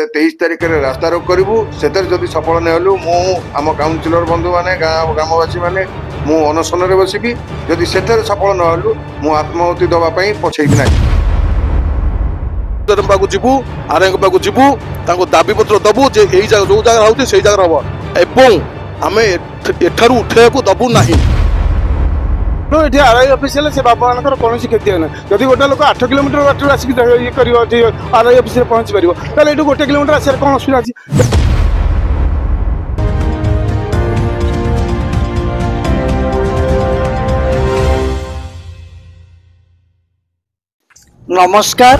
23 तारिख में रास्ता रोक करूँ से जदि सफल नहलु मु आम काउनसिलर बंधु मैंने ग्रामवासी मैंने मु अनशन बसबी जदि से सफल नहलु मु आत्माहुति दवाई पछेबी ना पाक जीवु आर पाक जीवु दाबी पत्र दबु जे जो जगह होती से जगह हम एवं आम एठारू उठे दबू ना ये आरआई ऑफिशियल से बाबा मानकर कौन क्षति है ना जदि गोटे लोक 8 किलोमीटर बाटर आसिक ये कर आरआई ऑफिस पहुंची पार ये गोटे किलोमीटर आसार कौन असुविधा अच्छी नमस्कार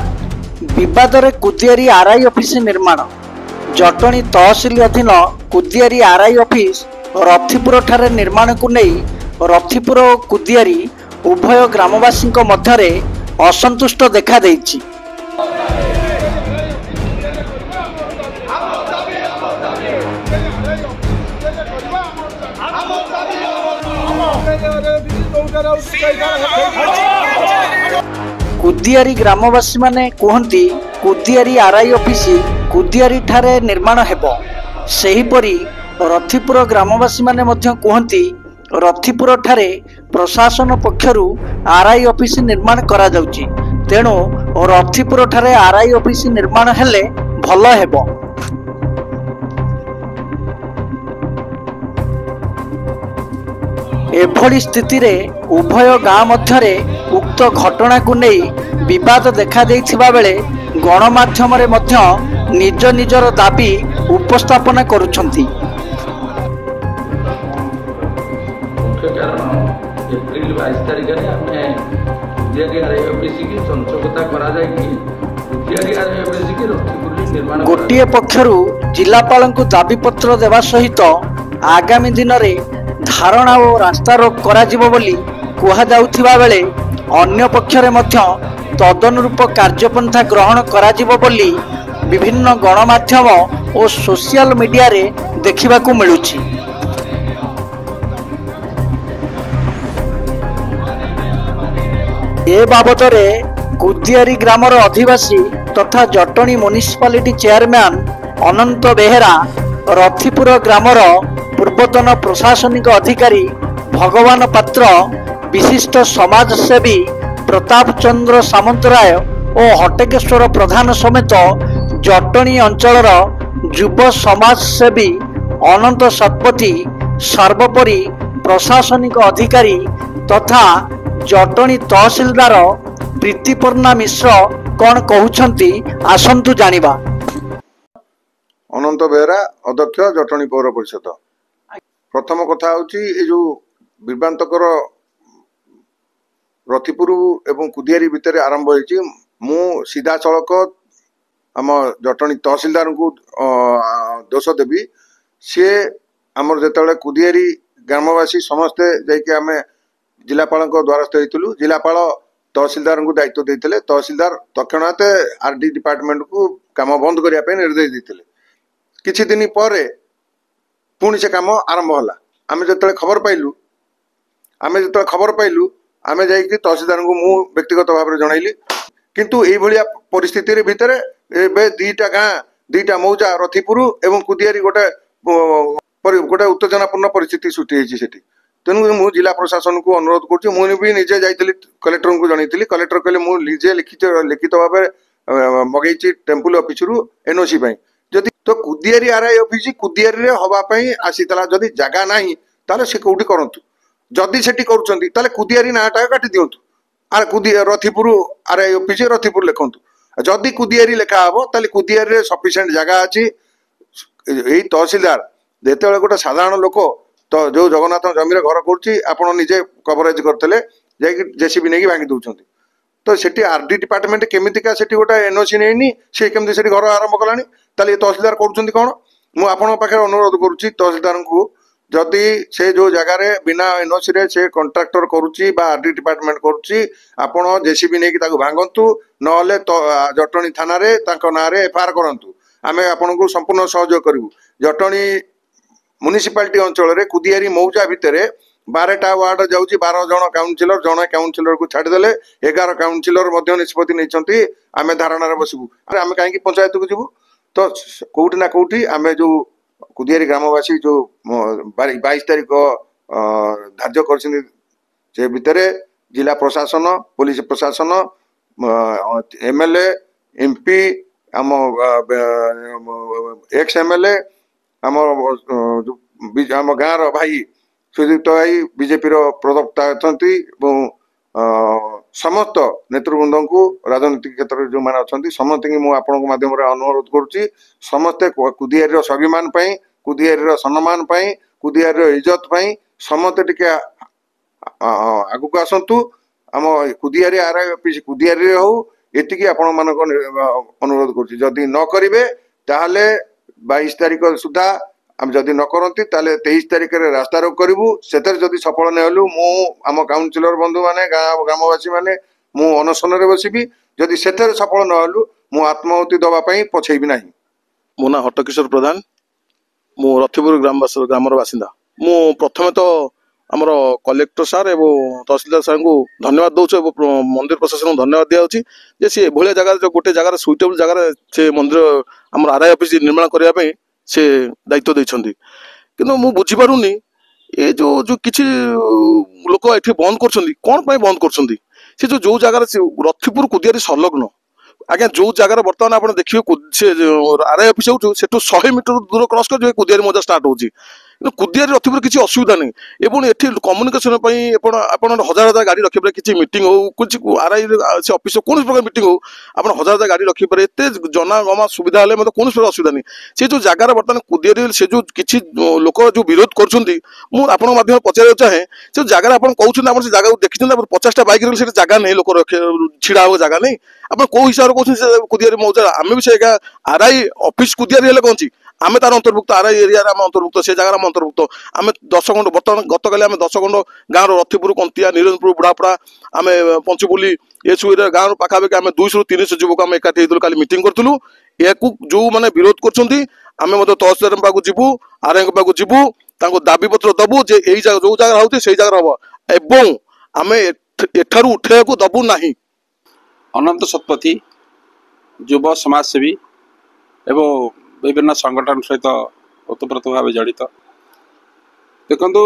विवाद रे कुदियारी आरआई ऑफिस निर्माण जटणी तहसिल अधीन कुदियारी आरआई ऑफिस रथिपुर ठारे निर्माण को नहीं रथिपुर और कुदियारी उभय ग्रामवासी मध्य असंतुष्ट देखा देइछि। कुदियारी ग्रामवासी माने कहती कुदियारी आरआई ऑफिस कुदियारी ठारे निर्माण हेबो सेहीपरि रथिपुर ग्रामवासी माने मध्य कहती रथिपुर ठारे प्रशासन पक्षरु आरआई ऑफिस निर्माण करा जाउची तेणु रथिपुर ठारे आरआई ऑफिस निर्माण हेले भल हेबो। एभली स्थिति रे उभय गाँ मध्यरे उक्त घटना को नहीं विवाद देखा देइथिबा बेले गणमाध्यम रे मध्य निज निजर दाबी उपस्थापन करुछंती। एप्रिल 22 तारिख में आम कुदियारी आरआई ऑफिस की संचकता करा कुदियारी आरआई ऑफिस की रथिपुर निर्माण गोटे पक्षरु जिलापाल को दाबी पत्र देवा सहित आगामी दिन में धारणा और रास्ता रोक करा जिवो बोली कुहा जाउथिबा बेले अन्य पक्षरे मध्य तदनुरूप कार्यपंथा ग्रहण करा जिवो बोली विभिन्न गणमाध्यम और सोशल मीडिया रे देखिबाकू मिलुछि। ए बाबद कुदियारी ग्रामर अधिवासी तथा जटणी म्युनिसिपालिटी चेयरमैन अनंत बेहेरा रथिपुर ग्रामर पूर्वतन प्रशासनिक अधिकारी भगवान पात्र विशिष्ट समाजसेवी प्रताप चंद्र सामंतराय और हटेकेश्वर प्रधान समेत जटणी अंचलर युव समाजसेवी अनंत शतपथी सर्वोपरि प्रशासनिक अधिकारी तथा जटणी तहसिलदार प्रीतिपर्णा मिश्र कौन कहउछंती आसंतु जानिबा। अनंत बेहरा अध्यक्ष जटणी पौर परिषद प्रथम कथा होची जो विभ्रांतकर रथिपुर एवं कुदियारी भितर आरंभ होईची मु सीधा सड़क आम जटणी तहसिलदार को दोष देवी सी आमर जेतबेले कुदियारी ग्रामवासी समस्ते जाइके आमे जिलापाल द्वारस्थ होइतलु जिलापाल तहसिलदार को दायित्व देते तहसिलदार तत्क्षणात आरडी डिपार्टमेंट को काम बंद करने निर्देश देते किछि दिन पर पुणी से काम आरंभ होला आमे जतले खबर पाइलु आमे जाइकि तहसिलदार को मु व्यक्तिगत भाव में जनइली किंतु एई भलिया परिस्थिति भितर एबे दुईटा गाँ दुईटा मौजा रथिपुर एवं कुदियारी गोटे उत्तेजनापूर्ण परिस्थिति सृष्टि होइछि सेठी तेणु मु जिला प्रशासन को अनुरोध करुचे जाइली कलेक्टर को जनइली कलेक्टर कहले मु निजे लिखित भाव मगेची टेम्पल ऑफिस रु एनओसी जदि तो कुदियारी आरआई ऑफिस कुदियारी रे हवा पई आसीतला जदि जगह नाही ताले से कोठी करंतु जदि सेठी करूचंती ताले कुदियारी नाटा काटी दियंतु आर रथिपुर आरआई ऑफिस रथिपुर लिखंतु जदि कुदियारी लेखा हबो ताले कुदियारी रे सफिशिएंट जगह अछि एई तहसीलदार जेतेबेले गोटे साधारण लोक तो जो जगन्नाथ जमीर घर करजे कवरेज करते जेसीबी नहीं भांगी दौरान तो सेठी आरडी डिपार्टमेंट केमितिका सेठी गोटे एनओसी नहीं सी केमती से घर आरंभ कलानी ताले तहसीलदार करुँच कौन मु आपण पाखे अनुरोध करुच्ची तहसीलदार को जदि से जो जगार बिना एनओसी रे से कंट्राक्टर करुच्ची बा आरडी डिपार्टमेंट करुच्ची आपण जेसीबी नहीं भांगतु नले जटणी थाना ना एफआईआर करंतु आमे आपण को संपूर्ण सहयोग करूँ जटणी म्युनिसिपालिटी अंचल कुदियारी मौजा भितर 12टा वार्ड जाऊँगी 12 जन काउनसिलर जड़े काउनसिलर को छाड़देले 11 काउनसिलर निष्पत्ति नहीं आम धारणा बसबू आम कहीं पंचायत को जीवु तो कोउठी ना कोउठी आमे जो कुदियारी ग्रामवासी जो 22 तारीख धार्य कर भितर जिला प्रशासन पुलिस प्रशासन एमएलए एमपी आम एक्स एमएलए आम आम गाँव भाई सुदीप्त भाई बीजेपी प्रवक्ता अच्छा समस्त नेतृवृंद को राजनीतिक क्षेत्र में जो मैंने अच्छा समस्त की मुझे आपण माध्यम अनुरोध करुच्ची समस्ते कुदियारी स्वाभिमान कुदियारी सम्मान कुदियारी इज्जत समस्ते टिके आगु को आसतु आम कुदियारी आरआई ऑफिस कुदियारी हो एतिकी आपण मानक अनुरोध करुच्ची जदि न करिवे ताहले 22 तारीख सुधा आम जदि न करती ताले 23 तारीख रे रास्ता रोक करिवु सेतर जदि सफल न हेलु मु आम काउंसिलर बंधु माने ग्रामवासी माने मु अनशन रे बसिबी जदि सेतर सफल न हेलु मु आत्माहुति दबा पई पछेइबी नाही। मो ना हटकिशोर प्रधान मु रथिपुर ग्रामर बासिंदा मु प्रथमे तो आमर कलेक्टर सार एवं तहसीलदार सार को धन्यवाद दौर मंदिर प्रशासन को धन्यवाद दिया जे सी एभलिया जगह जो गोटे जगह सुइटेबल जगह से मंदिर आम आरआई ऑफिस निर्माण करने से दायित्व देइछन्ति किंतु मु बुझी पारुनी ए जो जो किछि लोक एठी बंद करछन्ति कोन पय बंद करछन्ति से जो जगह रथिपुर कुदियारी संलग्न आज्ञा जो जगह बर्तमान आप देखिए से आरआई ऑफिस हो 100 मीटर दूर क्रॉस कर कुदियारी मजा स्टार्ट होची कुदियारी रथिपुर किसी असुविधा नहीं एवं एठी कम्युनिकेशन आप हजार हजार गाड़ी रखिपारे किसी मीटिंग हो कुछ आरआई से ऑफिस कौन प्रकार मीटिंग हो आप हजार हजार गाड़ी रखिपारे एत जनागमा सुविधा है मतलब कौन प्रकार असुविधा नहीं से जो जगार बर्तमान कुदियारी से जो किसी लोक जो विरोध कर माध्यम पचार चाहे से जगह आप कहते से जगह देखते 50टा बैक से जगह नहीं लोक छिड़ा हम जगह नहीं आप कौ हिसाब से कुदियारी मौजा आम भी से आरआई ऑफिस कुदियारी हेल्ले कौन आम तार अंतर्भुक्त आरआई एरिया अंतर्भुक्त से जगह अंतर्भुक्त आम 10 खंड बर्तमान गत काली 10 खंड गाँव रथिपुर कंतिया निरंजपुर बुढ़ापड़ा आम पंचुपुली ये सब गाँव पाखापाखि आम 200 ରୁ 300 युवक आम एकाठी होती काली मीटिंग करूँ या जो मैंने विरोध करें तहसीलदार पाक जीवु आरआई पाक जीवु दाबी पत्र दबु जे जो जगह होती से जगह हम एवं आम एठारू उठेको दबु नहीं। अनंत शतपथी युव समाजसेवी एवं विभिन्न संगठन सहित ओतप्रोत भाव जड़ित देखु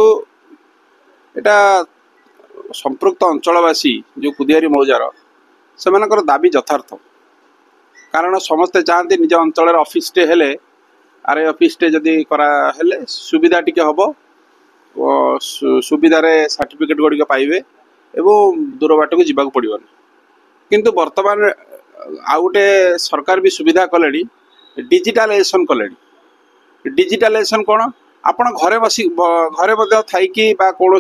एटा संपृक्त अंचलवासी जो कुदियारी मौजार से दाबी यथार्थ कारण समस्ते चाहते निज अंचल ऑफिस टे हेले आरआई ऑफिस टे जदि करा हेले सुविधा टिके हबो सुविधा रे सर्टिफिकेट गुड़िक पाइबे एवं दूर बाट को जीवाक पड़ोनी किंतु वर्तमान आउ गोटे सरकार भी सुविधा कले डिजिटालाइजेशन कले डिजिटालाइजेशन कौन आपण घरे बसी घरे थी कौन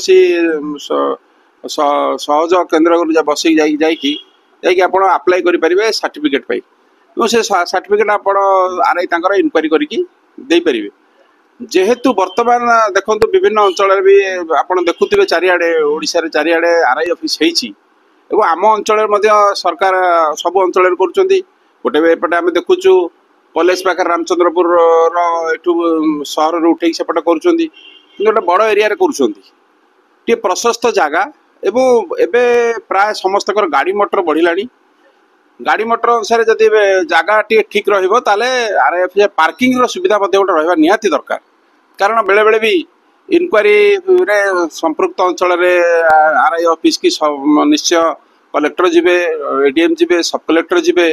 सहज केन्द्र बस जाकि आप आप्लाय करेंगे सर्टिफिकेट पाई से सर्टिफिकेट आप आरआई इनक्वारी करके जेहेतु वर्तमान देखो विभिन्न अंचल भी आप देखुवे चारिआडे ओडिशा रे चारिआडे आरआई ऑफिस होती आम अंचल सरकार सब अंचल गोटे एपटे आम देखुचु कॉलेज पाखे रामचंद्रपुर एठू सहर उठे सेपटे कर बड़ एरिया कर प्रशस्त जगह एवं एबे प्राय समस्त गाड़ी मोटर बढ़ला गाड़ी मोटर अनुसार जदि जगह टी ठीक रहा पार्किंग सुविधा गोटे रहा निहाती दरकार कारण बेले बेले भी इनक्वारी रे संपृक्त अंचल आरआई ऑफिस की निश्चय कलेक्टर जीवे एडीएम जीवे सब कलेक्टर जीवे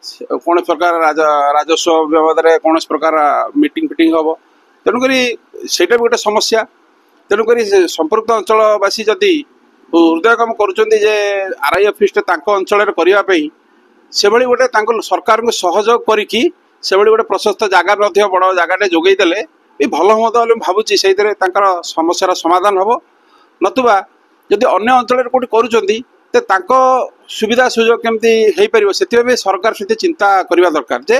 कौन प्रकार राजस्व बाबद कौन प्रकार मीटिंग फिटिंग हम तेणुक भी गोटे समस्या तेणुक संपृक्त अंचलवासी जदि हृदय कम करुँचे आरआई ऑफिस अंचल करने से गोटे सरकार को सहयोग करी गोटे प्रशस्त जगह बड़ जगह जोगईदे भी भल हम तो भावुँ से समस्यार समाधान हम नतुबा जदि अन्य अंचल कौट कर सुविधा सुजोग केमती हो पार से सरकार से चिंता करने दरकार जे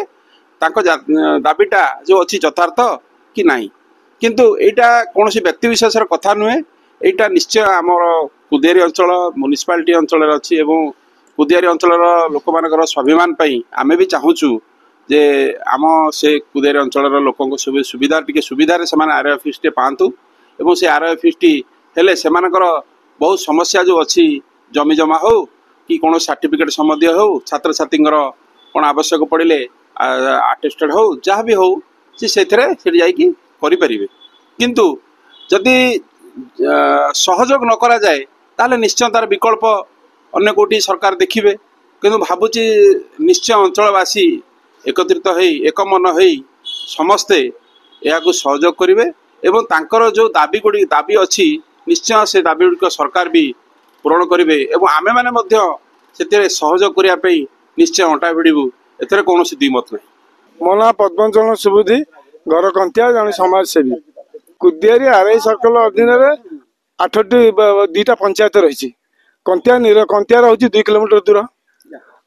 दाबीटा जो अच्छी यथार्थ कि नहीं किंतु यहाँ कौन व्यक्ति विशेष कथा नुहे यहाँ निश्चय आमर कुदियारी अंचल म्युनिसिपालिटी अंचल अच्छी एवं कुदियारी अंचल लोक मान स्वाभिमान आमे भी चाहूँ जे आम से कुदियारी अंचल लोक सुविधा टी सुविधा आरआई ऑफिस टे पातु एवं से आरआई ऑफिस टी हेले से बहुत समस्या जो अच्छी जमी जमा हो कि कौन सर्टिफिकेट संबंधी हो छात्र छात्री कौन आवश्यक पड़े ଆଟେଷ୍ଟେଡ୍ ହଉ ଯାହା ବି ହଉ ସେ ସେଥିରେ ସେଠି ଯାଇକି କରିପାରିବେ। କିନ୍ତୁ ଯଦି ସହଯୋଗ ନ କରାଯାଏ ତାହେଲେ ନିଶ୍ଚୟ ତାର ବିକଳ୍ପ ଅନ୍ୟ କୋଉଠି ସରକାର ଦେଖିବେ। କିନ୍ତୁ ଭାବୁଛି ନିଶ୍ଚୟ ଅଞ୍ଚଳବାସୀ ଏକତ୍ରିତ ହେଇ ଏକମନ ହେଇ ସମସ୍ତେ ଏହାକୁ ସହଯୋଗ କରିବେ ଏବଂ ତାଙ୍କର ଯେଉଁ ଦାବି ଅଛି ନିଶ୍ଚୟ ସେ ଦାବି ଗୁଡ଼ିକ ସରକାର ବି ପୂରଣ କରିବେ ଏବଂ ଆମେମାନେ ମଧ୍ୟ ସେଥିରେ ସହଯୋଗ କରିବା ପାଇଁ ନିଶ୍ଚୟ ଅଣ୍ଟା ଭିଡ଼ିବୁ। ଏଥିରେ କୌଣସି ଦ୍ୱିମତ ନାହିଁ। ମୋ ନାଁ ପଦ୍ମଚରଣ ସୁବୁଦ୍ଧି, ଘର କନ୍ତିଆ, ଜଣେ ସମାଜସେବୀ। କୁଦିଆରୀ ଆର୍ଆଇ ସର୍କଲ ଅଧୀନରେ 8ଟି 2ଟା ପଞ୍ଚାୟତ ରହିଛି। କନ୍ତିଆ ରହୁଛି 2 କିଲୋମିଟର ଦୂର,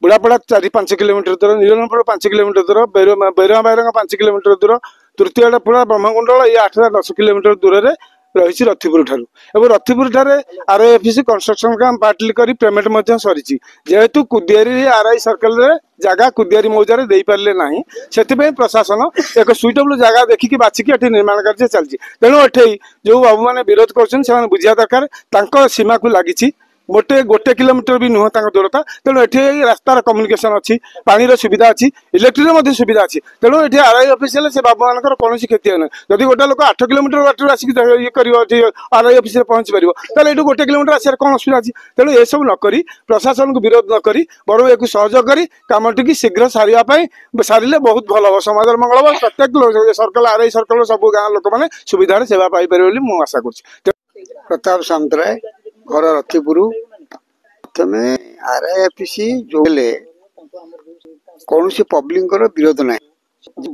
ବୁଢ଼ାପଡ଼ା 4-5 କିଲୋମିଟର ଦୂର, ନିରନପୁର 5 କିଲୋମିଟର ଦୂର, ବୈରମା ବାଇରଙ୍ଗ 5 କିଲୋମିଟର ଦୂର, ତୃତୀୟଟା ପୁରା ବ୍ରହ୍ମକୁଣ୍ଡଳ ଇଏ 8-10 କିଲୋମିଟର ଦୂରରେ ରହିଛି ରଥିପୁର ଠାରୁ। ଏବଂ ରଥିପୁର ଠାରେ ଆର୍ଆଇ ଅଫିସ କନଷ୍ଟ୍ରକ୍ସନ କାମ ପାର୍ଟଲି କରି ପେମେଣ୍ଟ ମଧ୍ୟ ସରିଛି। ଯେହେତୁ କୁଦିଆରୀ ଆର୍ଆଇ ସର୍କଲରେ ଜାଗା କୁଦିଆରୀ ମୌଜାରେ ଦେଇପାରିଲେ ନାହିଁ, ସେଥିପାଇଁ ପ୍ରଶାସନ ଏକ ସୁଇଟେବୁଲ ଜାଗା ଦେଖିକି ବାଛିକି ଏଠି ନିର୍ମାଣ କାର୍ଯ୍ୟ ଚାଲିଛି। ତେଣୁ ଏଠି ଯେଉଁ ବାବୁମାନେ ବିରୋଧ କରୁଛନ୍ତି ସେମାନେ ବୁଝିବା ଦରକାର ତାଙ୍କ ସୀମାକୁ ଲାଗିଛି, ଗୋଟେ କିଲୋମିଟର ବି ନୁହଁ ତାଙ୍କ ଦୂରତା। ତେଣୁ ଏଠି ରାସ୍ତାର କମ୍ୟୁନିକେସନ ଅଛି, ପାଣିର ସୁବିଧା ଅଛି, ଇଲେକ୍ଟ୍ରିର ମଧ୍ୟ ସୁବିଧା ଅଛି। ତେଣୁ ଏଠି ଆର୍ଆଇ ଅଫିସ ହେଲେ ସେ ବାବୁମାନଙ୍କର କୌଣସି କ୍ଷତି ହେଉନାହିଁ। ଯଦି ଗୋଟେ ଲୋକ 8 କିଲୋମିଟର ବାଟରୁ ଆସିକି ଇଏ କରିବ, ଏଠି ଆର୍ଆଇ ଅଫିସରେ ପହଞ୍ଚି ପାରିବ, ତାହେଲେ ଏଠୁ 1 କିଲୋମିଟର ଆସିବାର କ'ଣ ଅସୁବିଧା ଅଛି? ତେଣୁ ଏସବୁ ନ କରି ପ୍ରଶାସନକୁ ବିରୋଧ ନ କରି ବରଂ ଏକୁ ସହଯୋଗ କରି କାମଟିକି ଶୀଘ୍ର ସାରିବା ପାଇଁ ସାରିଲେ ବହୁତ ଭଲ ହେବ, ସମାଜର ମଙ୍ଗଳ ହେବ। ପ୍ରତ୍ୟେକ ସର୍କଲ ଆର୍ଆଇ ସର୍କଲର ସବୁ ଗାଁ ଲୋକମାନେ ସୁବିଧାରେ ସେବା ପାଇପାରିବେ ବୋଲି ମୁଁ ଆଶା କରୁଛି। ପ୍ରତାପ ସାମନ୍ତରାୟ, ଘର ରଥିପୁର। ପ୍ରଥମେ ଆର୍ଆଇ ଅଫିସ ଯୋଉ ହେଲେ କୌଣସି ପବ୍ଲିକଙ୍କର ବିରୋଧ ନାହିଁ।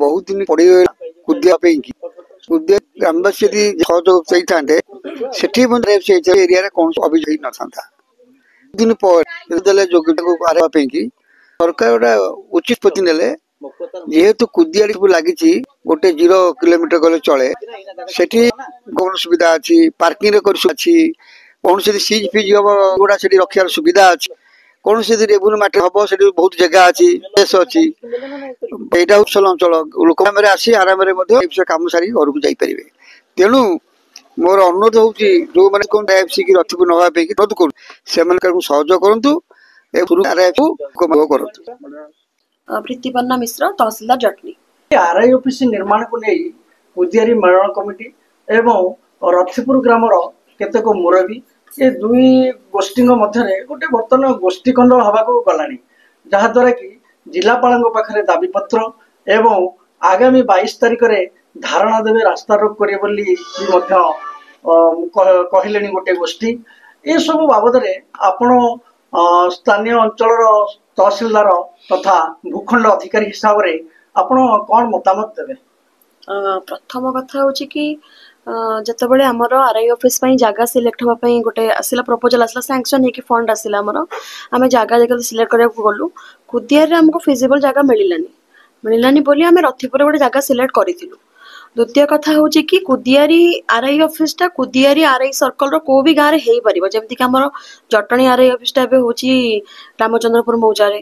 ବହୁତ ଦିନ ପଡ଼ିଗଲା କୁଦିଆ ପାଇଁ କି କୁଦିଆ ଗ୍ରାମବାସୀ ଯଦି ସହଯୋଗ ଚାଇଥାନ୍ତେ ସେଠି ଏରିଆରେ କୌଣସି ଅଭିଯୋଗ ହେଇନଥାନ୍ତା। ଦିନ ପରେ ଦେଲେ ଯୋଗ୍ୟତାକୁ ଆରେଇବା ପାଇଁ କି ସରକାର ଗୋଟେ ଉଚିତ ନିଷ୍ପତ୍ତି ନେଲେ। ଯେହେତୁ କୁଦିଆଡ଼ି ସବୁ ଲାଗିଛି, ଗୋଟେ 0 କିଲୋମିଟର ଗଲେ ଚଳେ, ସେଠି କୌଣସି ସୁବିଧା ଅଛି, ପାର୍କିଂରେ ଅଛି, କୌଣସି ସିଜ୍ ଫିଜ୍ ହବ ଗୁଡ଼ା ସେଠି ରଖିବାର ସୁବିଧା ଅଛି, କୌଣସି ଯଦି ରେବୁଲ ମାଟି ହବ ସେଠି ବହୁତ ଜାଗା ଅଛି, ସ୍ପେସ୍ ଅଛି। ଏଇଟା ଉତ୍ସଲ ଅଞ୍ଚଳ, ଲୋକମାନେ ଆସି ଆରାମରେ ମଧ୍ୟ କାମ ସାରି ଘରକୁ ଯାଇପାରିବେ। ତେଣୁ ମୋର ଅନୁରୋଧ ହଉଛି ଯୋଉମାନେ କି ରଥିପୁର ନେବା ପାଇଁ କି ଅନୁରୋଧ କରୁ ସେମାନେ ସହଯୋଗ କରନ୍ତୁ କରନ୍ତୁ। ପ୍ରୀତିପର୍ଣ୍ଣା ମିଶ୍ର, ତହସିଲଦାର ଜଟଣୀ। ଆର୍ଆଇ ଅଫିସ ନିର୍ମାଣକୁ ନେଇ କୁଦିଆରୀ ମେଳଣ କମିଟି ଏବଂ ରଥିପୁର ଗ୍ରାମର କେତେକ ମୁରବୀ ଏ ଦୁଇ ଗୋଷ୍ଠୀଙ୍କ ମଧ୍ୟରେ ଗୋଟେ ବର୍ତ୍ତମାନ ଗୋଷ୍ଠୀ କନ୍ଦଳ ହେବାକୁ ଗଲାଣି, ଯାହାଦ୍ୱାରା କି ଜିଲ୍ଲାପାଳଙ୍କ ପାଖରେ ଦାବିପତ୍ର ଏବଂ ଆଗାମୀ 22 ତାରିଖରେ ଧାରଣା ଦେବେ, ରାସ୍ତା ରୋକ କରିବେ ବୋଲି ମଧ୍ୟ କହିଲେଣି ଗୋଟେ ଗୋଷ୍ଠୀ। ଏସବୁ ବାବଦରେ ଆପଣ ସ୍ଥାନୀୟ ଅଞ୍ଚଳର ତହସିଲଦାର ତଥା ଭୂଖଣ୍ଡ ଅଧିକାରୀ ହିସାବରେ ଆପଣ କ'ଣ ମତାମତ ଦେବେ? ପ୍ରଥମ କଥା ହେଉଛି କି ଯେତେବେଳେ ଆମର ଆର୍ଆଇ ଅଫିସ ପାଇଁ ଜାଗା ସିଲେକ୍ଟ ହେବା ପାଇଁ ଗୋଟେ ଆସିଲା ପ୍ରପୋଜାଲ ଆସିଲା, ସାଙ୍କସନ୍ ହେଇକି ଫଣ୍ଡ ଆସିଲା ଆମର, ଆମେ ଜାଗା ଯେତେବେଳେ ସିଲେକ୍ଟ କରିବାକୁ ଗଲୁ କୁଦିଆରୀରେ ଆମକୁ ଫିଜିବଲ ଜାଗା ମିଳିଲାନି ବୋଲି ଆମେ ରଥିପୁରରେ ଗୋଟେ ଜାଗା ସିଲେକ୍ଟ କରିଥିଲୁ। ଦ୍ୱିତୀୟ କଥା ହେଉଛି କି କୁଦିଆରୀ ଆର୍ଆଇ ଅଫିସଟା କୁଦିଆରୀ ଆର୍ଆଇ ସର୍କଲର କେଉଁ ବି ଗାଁରେ ହେଇପାରିବ। ଯେମିତିକି ଆମର ଜଟଣୀ ଆର୍ଆଇ ଅଫିସଟା ଏବେ ହେଉଛି ରାମଚନ୍ଦ୍ରପୁର ମୌଜାରେ,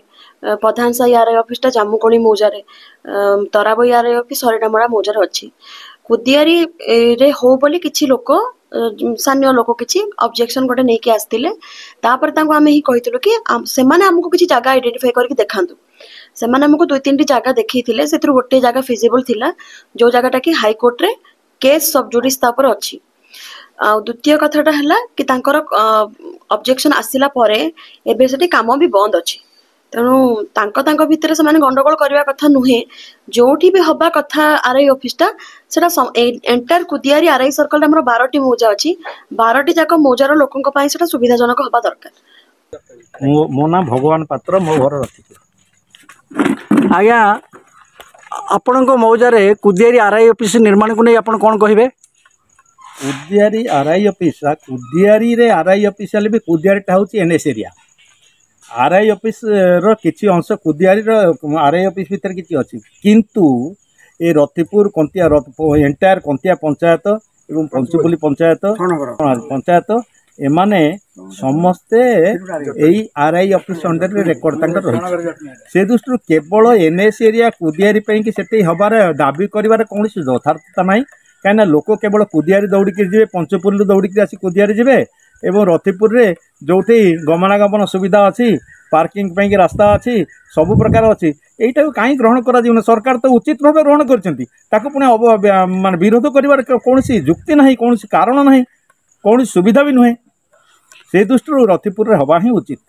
ପ୍ରଧାନ ସାହି ଆର୍ଆଇ ଅଫିସଟା ଜାମୁକୋଳି ମୌଜାରେ, ତରାବଇ ଆର୍ଆଇ ଅଫିସ ହରିଣାମଳା ମୌଜାରେ ଅଛି। କୁଦିଆରୀରେ ହଉ ବୋଲି କିଛି ଲୋକ ସ୍ଥାନୀୟ ଲୋକ କିଛି ଅବଜେକ୍ସନ ଗୋଟେ ନେଇକି ଆସିଥିଲେ। ତାପରେ ତାଙ୍କୁ ଆମେ ହିଁ କହିଥିଲୁ କି ସେମାନେ ଆମକୁ କିଛି ଜାଗା ଆଇଡେଣ୍ଟିଫାଇ କରିକି ଦେଖାନ୍ତୁ। ସେମାନେ ଆମକୁ 2-3ଟି ଜାଗା ଦେଖେଇଥିଲେ, ସେଥିରୁ ଗୋଟେ ଜାଗା ଫିଜିବଲ ଥିଲା, ଯୋଉ ଜାଗାଟା କି ହାଇକୋର୍ଟରେ କେସ୍ ସବଜୁଡିସ୍ ତା ଉପରେ ଅଛି। ଆଉ ଦ୍ୱିତୀୟ କଥାଟା ହେଲା କି ତାଙ୍କର ଅବଜେକ୍ସନ ଆସିଲା ପରେ ଏବେ ସେଠି କାମ ବି ବନ୍ଦ ଅଛି। ତେଣୁ ତାଙ୍କ ଭିତରେ ସେମାନେ ଗଣ୍ଡଗୋଳ କରିବା କଥା ନୁହେଁ। ଯୋଉଠି ବି ହବା କଥା ଆର୍ଆଇ ଅଫିସଟା ସେଟା ଏଣ୍ଟାର କୁଦିଆରୀ ଆର୍ଆଇ ସର୍କଲରେ ଆମର 12ଟି ମୌଜା ଅଛି, 12ଟି ଯାକ ମୌଜାର ଲୋକଙ୍କ ପାଇଁ ସେଟା ସୁବିଧାଜନକ ହବା ଦରକାର। ମୋ ନାଁ ଭଗବାନ ପାତ୍ର, ମୋ ଘର ରଥିପୁର। ଆଜ୍ଞା, ଆପଣଙ୍କ ମୌଜାରେ କୁଦିଆରୀ ଆର୍ଆଇ ଅଫିସ ନିର୍ମାଣକୁ ନେଇ ଆପଣ କ'ଣ କହିବେ? କୁଦିଆରୀ ଆର୍ଆଇ ଅଫିସ, କୁଦିଆରୀରେ ଆର୍ଆଇ ଅଫିସ ହେଲେ ବି କୁଦିଆରୀଟା ହେଉଛି ଏନ୍ଏସ୍ ଏରିଆ। ଆର୍ଆଇ ଅଫିସର କିଛି ଅଂଶ କୁଦିଆରୀର ଆର୍ଆଇ ଅଫିସ ଭିତରେ କିଛି ଅଛି, କିନ୍ତୁ ଏ ରଥିପୁର କନ୍ତିଆ ଏଣ୍ଟାୟାର କନ୍ତିଆ ପଞ୍ଚାୟତ ଏବଂ ପଞ୍ଚୁପଲ୍ଲୀ ପଞ୍ଚାୟତ ଏମାନେ ସମସ୍ତେ ଏଇ ଆର୍ଆଇ ଅଫିସ ଅଣ୍ଡରରେ ରେକର୍ଡ ତାଙ୍କର ରହିଛି। ସେ ଦୃଷ୍ଟିରୁ କେବଳ ଏନ୍ଏସ୍ ଏରିଆ କୁଦିଆରୀ ପାଇଁକି ସେଠି ହେବାର ଦାବି କରିବାର କୌଣସି ଯଥାର୍ଥତା ନାହିଁ। କାହିଁକିନା ଲୋକ କେବଳ କୁଦିଆରୀ ଦୌଡ଼ିକି ଯିବେ, ପଞ୍ଚୁପଲ୍ଲୀରୁ ଦୌଡ଼ିକି ଆସି କୁଦିଆରୀ ଯିବେ ଏବଂ ରଥିପୁରରେ ଯେଉଁଠି ଗମନାଗମନ ସୁବିଧା ଅଛି पार्किंग ପାଇଁ रास्ता अच्छी सब प्रकार अच्छी यहीटा कहीं ग्रहण कर सरकार तो उचित भाव ग्रहण कर मान विरोध कर कौन जुक्ति ना कौन कारण ना कौन सुविधा भी नुहे से दृष्टि रथिपुर हवा ही उचित।